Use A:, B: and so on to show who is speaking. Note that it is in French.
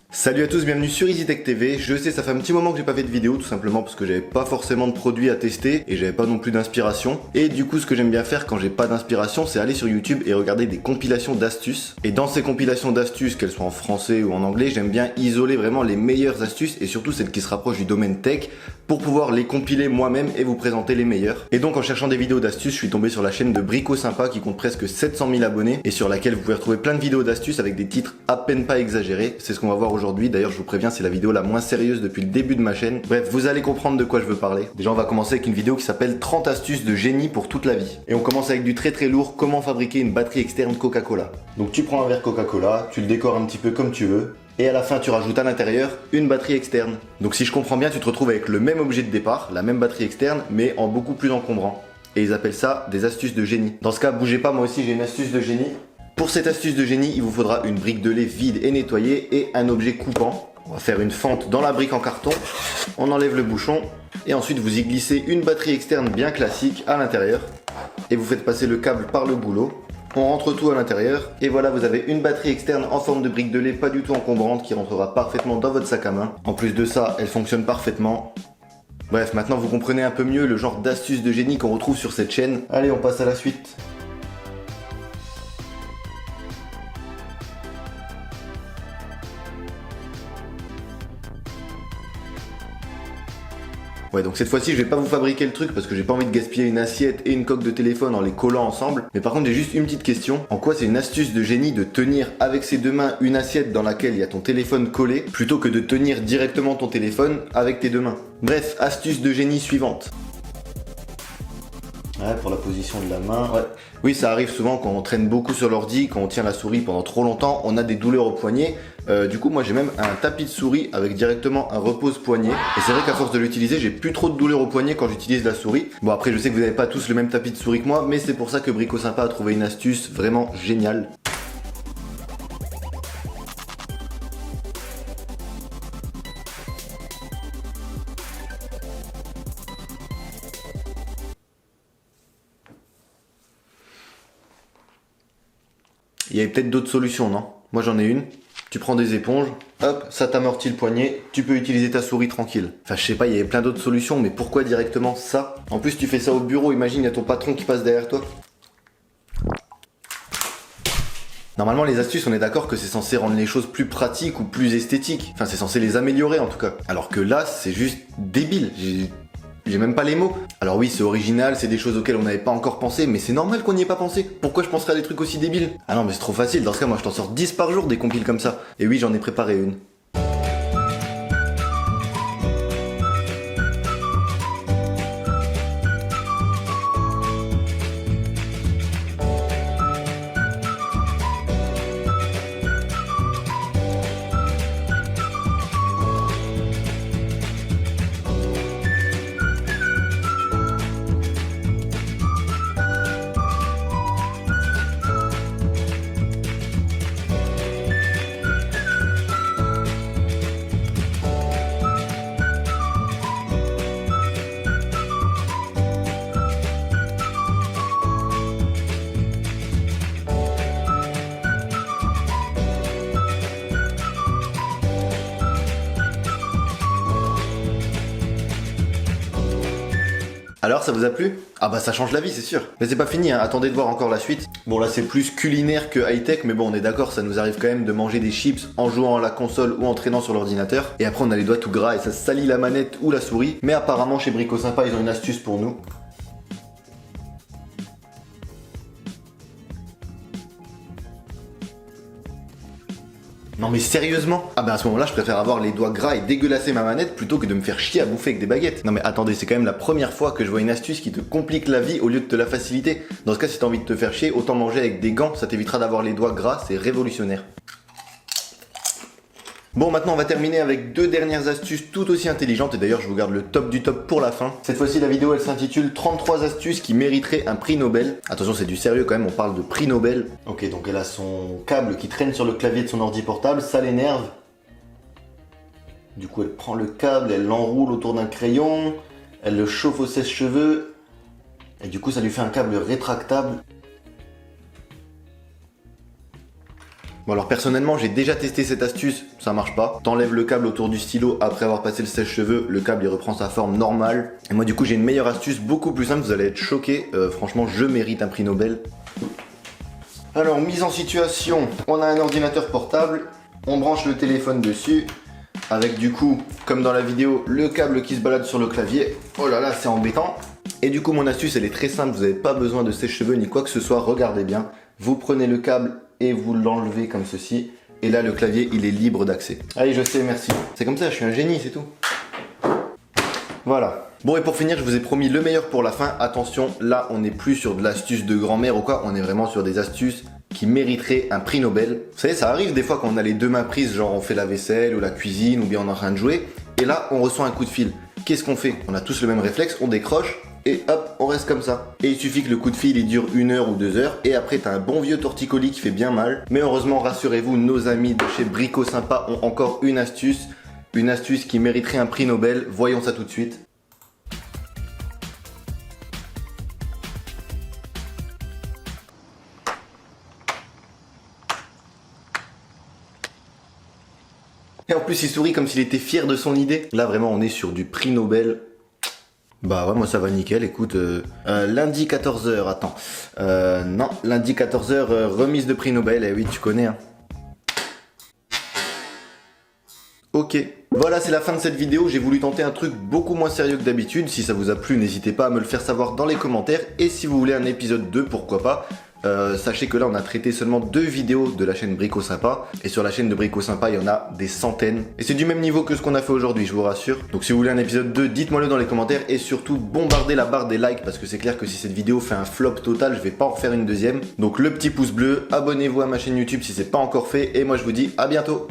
A: Salut à tous, bienvenue sur EasyTech TV. Je sais, ça fait un petit moment que j'ai pas fait de vidéo, tout simplement parce que j'avais pas forcément de produits à tester et j'avais pas non plus d'inspiration. Et du coup, ce que j'aime bien faire quand j'ai pas d'inspiration, c'est aller sur YouTube et regarder des compilations d'astuces. Et dans ces compilations d'astuces, qu'elles soient en français ou en anglais, j'aime bien isoler vraiment les meilleures astuces et surtout celles qui se rapprochent du domaine tech pour pouvoir les compiler moi-même et vous présenter les meilleures. Et donc en cherchant des vidéos d'astuces, je suis tombé sur la chaîne de Brico Sympa qui compte presque 700 000 abonnés et sur laquelle vous pouvez retrouver plein de vidéos d'astuces avec des titres à peine pas exagérés. C'est ce qu'on va voir aujourd'hui. D'ailleurs, je vous préviens, c'est la vidéo la moins sérieuse depuis le début de ma chaîne. Bref, vous allez comprendre de quoi je veux parler. Déjà, on va commencer avec une vidéo qui s'appelle 30 astuces de génie pour toute la vie. Et on commence avec du très lourd, comment fabriquer une batterie externe Coca-Cola. Donc tu prends un verre Coca-Cola, tu le décores un petit peu comme tu veux. Et à la fin, tu rajoutes à l'intérieur une batterie externe. Donc si je comprends bien, tu te retrouves avec le même objet de départ, la même batterie externe, mais en beaucoup plus encombrant. Et ils appellent ça des astuces de génie. Dans ce cas, bougez pas, moi aussi j'ai une astuce de génie. Pour cette astuce de génie, il vous faudra une brique de lait vide et nettoyée et un objet coupant. On va faire une fente dans la brique en carton, on enlève le bouchon et ensuite vous y glissez une batterie externe bien classique à l'intérieur et vous faites passer le câble par le boulot. On rentre tout à l'intérieur et voilà, vous avez une batterie externe en forme de brique de lait pas du tout encombrante qui rentrera parfaitement dans votre sac à main. En plus de ça, elle fonctionne parfaitement. Bref, maintenant vous comprenez un peu mieux le genre d'astuces de génie qu'on retrouve sur cette chaîne. Allez, on passe à la suite. Ouais, donc cette fois-ci je vais pas vous fabriquer le truc parce que j'ai pas envie de gaspiller une assiette et une coque de téléphone en les collant ensemble. Mais par contre j'ai juste une petite question. En quoi c'est une astuce de génie de tenir avec ses deux mains une assiette dans laquelle il y a ton téléphone collé plutôt que de tenir directement ton téléphone avec tes deux mains? Bref, astuce de génie suivante. Ouais, pour la position de la main, ouais. Oui, ça arrive souvent quand on traîne beaucoup sur l'ordi, quand on tient la souris pendant trop longtemps, on a des douleurs au poignet. Du coup, moi j'ai même un tapis de souris avec directement un repose-poignet. Et c'est vrai qu'à force de l'utiliser, j'ai plus trop de douleurs au poignet quand j'utilise la souris. Bon, après, je sais que vous n'avez pas tous le même tapis de souris que moi, mais c'est pour ça que Brico Sympa a trouvé une astuce vraiment géniale. Il y avait peut-être d'autres solutions, non? Moi j'en ai une. Tu prends des éponges, hop, ça t'amortit le poignet, tu peux utiliser ta souris tranquille. Enfin, je sais pas, il y avait plein d'autres solutions, mais pourquoi directement ça? En plus, tu fais ça au bureau, imagine, il y a ton patron qui passe derrière toi. Normalement, les astuces, on est d'accord que c'est censé rendre les choses plus pratiques ou plus esthétiques. Enfin, c'est censé les améliorer en tout cas. Alors que là, c'est juste débile. J'ai même pas les mots. Alors oui, c'est original, c'est des choses auxquelles on n'avait pas encore pensé, mais c'est normal qu'on n'y ait pas pensé. Pourquoi je penserais à des trucs aussi débiles? Ah non, mais c'est trop facile. Dans ce cas, moi, je t'en sors 10 par jour des compiles comme ça. Et oui, j'en ai préparé une. Alors, ça vous a plu? Ah bah ça change la vie, c'est sûr. Mais c'est pas fini, hein. Attendez de voir encore la suite. Bon là c'est plus culinaire que high-tech, mais bon on est d'accord, ça nous arrive quand même de manger des chips en jouant à la console ou en traînant sur l'ordinateur. Et après on a les doigts tout gras et ça salit la manette ou la souris. Mais apparemment chez Brico Sympa ils ont une astuce pour nous. Non mais sérieusement? Ah bah à ce moment-là je préfère avoir les doigts gras et dégueulasser ma manette plutôt que de me faire chier à bouffer avec des baguettes. Non mais attendez, c'est quand même la première fois que je vois une astuce qui te complique la vie au lieu de te la faciliter. Dans ce cas, si t'as envie de te faire chier, autant manger avec des gants, ça t'évitera d'avoir les doigts gras, c'est révolutionnaire. Bon, maintenant on va terminer avec deux dernières astuces tout aussi intelligentes et d'ailleurs je vous garde le top du top pour la fin. Cette fois-ci la vidéo elle s'intitule 33 astuces qui mériteraient un prix Nobel. Attention, c'est du sérieux quand même, on parle de prix Nobel. Ok, donc elle a son câble qui traîne sur le clavier de son ordi portable, ça l'énerve. Du coup elle prend le câble, elle l'enroule autour d'un crayon, elle le chauffe au sèche-cheveux et du coup ça lui fait un câble rétractable. Bon alors personnellement j'ai déjà testé cette astuce, ça marche pas. T'enlèves le câble autour du stylo après avoir passé le sèche-cheveux, le câble il reprend sa forme normale. Et moi du coup j'ai une meilleure astuce, beaucoup plus simple, vous allez être choqués. Franchement je mérite un prix Nobel. Alors mise en situation, on a un ordinateur portable, on branche le téléphone dessus. Avec du coup, comme dans la vidéo, le câble qui se balade sur le clavier. Oh là là, c'est embêtant. Et du coup, mon astuce, elle est très simple. Vous n'avez pas besoin de sèche-cheveux ni quoi que ce soit. Regardez bien. Vous prenez le câble et vous l'enlevez comme ceci. Et là, le clavier, il est libre d'accès. Allez, je sais, merci. C'est comme ça, je suis un génie, c'est tout. Voilà. Bon, et pour finir, je vous ai promis le meilleur pour la fin. Attention, là, on n'est plus sur de l'astuce de grand-mère ou quoi. On est vraiment sur des astuces qui mériterait un prix Nobel. Vous savez, ça arrive des fois quand on a les deux mains prises, genre on fait la vaisselle ou la cuisine ou bien on est en train de jouer, et là on reçoit un coup de fil. Qu'est-ce qu'on fait? On a tous le même réflexe, on décroche et hop, on reste comme ça. Et il suffit que le coup de fil il dure 1 heure ou 2 heures et après t'as un bon vieux torticolis qui fait bien mal. Mais heureusement, rassurez-vous, nos amis de chez Brico Sympa ont encore une astuce qui mériterait un prix Nobel. Voyons ça tout de suite. Et en plus il sourit comme s'il était fier de son idée. Là vraiment on est sur du prix Nobel. Bah ouais, moi ça va nickel, écoute. Lundi 14h, attends. Non, lundi 14h, remise de prix Nobel, eh oui tu connais hein. Ok, voilà c'est la fin de cette vidéo, j'ai voulu tenter un truc beaucoup moins sérieux que d'habitude. Si ça vous a plu, n'hésitez pas à me le faire savoir dans les commentaires. Et si vous voulez un épisode 2, pourquoi pas. Sachez que là on a traité seulement 2 vidéos de la chaîne Brico Sympa. Et sur la chaîne de Brico Sympa il y en a des centaines. Et c'est du même niveau que ce qu'on a fait aujourd'hui, je vous rassure. Donc si vous voulez un épisode 2, dites-moi le dans les commentaires. Et surtout bombardez la barre des likes, parce que c'est clair que si cette vidéo fait un flop total, je vais pas en refaire une deuxième. Donc le petit pouce bleu, abonnez-vous à ma chaîne YouTube si c'est pas encore fait. Et moi je vous dis à bientôt.